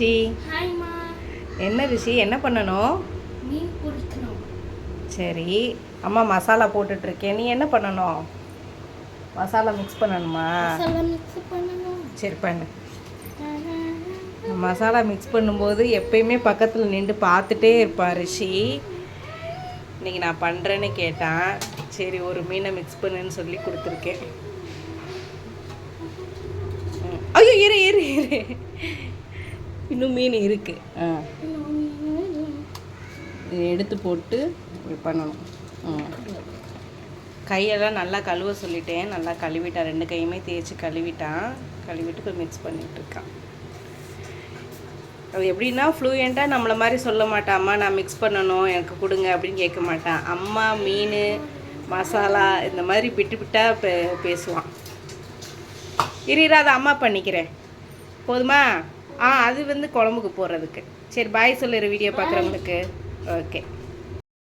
ரிஷி, ஹாய்மா. என்ன ரிஷி, என்ன பண்ணணும்? மீன் பொரிக்கணும். சரி, அம்மா மசாலா போட்டுட்ருக்கேன். நீ என்ன பண்ணணும்? மசாலா மிக்ஸ் பண்ணணுமா? மசாலா மிக்ஸ் பண்ணணும். சரி பண்ணு. மசாலா மிக்ஸ் பண்ணும்போது எப்பயுமே பக்கத்தில் நின்று பார்த்துட்டே இருப்பான் ரிஷி. இன்றைக்கி நான் பண்ணுறேன்னு கேட்டான். சரி, ஒரு மீனை மிக்ஸ் பண்ணுன்னு சொல்லி கொடுத்துருக்கேன். ஐயோ, இரு இரு இரு, இன்னும் மீன் இருக்குது. இதை எடுத்து போட்டு இப்படி பண்ணணும். கையெல்லாம் நல்லா கழுவ சொல்லிட்டேன். நல்லா கழுவிட்டான். 2 கையுமே தேய்ச்சி கழுவிட்டான். கழுவிட்டு இப்போ மிக்ஸ் பண்ணிகிட்ருக்கான். அது எப்படின்னா ஃப்ளூயண்ட்டாக நம்மளை மாதிரி சொல்ல மாட்டான். அம்மா நான் மிக்ஸ் பண்ணணும், எனக்கு கொடுங்க அப்படின்னு கேட்க மாட்டான். அம்மா, மீன், மசாலா இந்த மாதிரி பிட்டு பிட்டாக பேசுவான். அதை அம்மா பண்ணிக்கிறேன். போதுமா? அது குழம்புக்கு போடுறதுக்கு. சரி, பாய் சொல்லிடுற வீடியோ பார்க்குறவங்களுக்கு. ஓகே.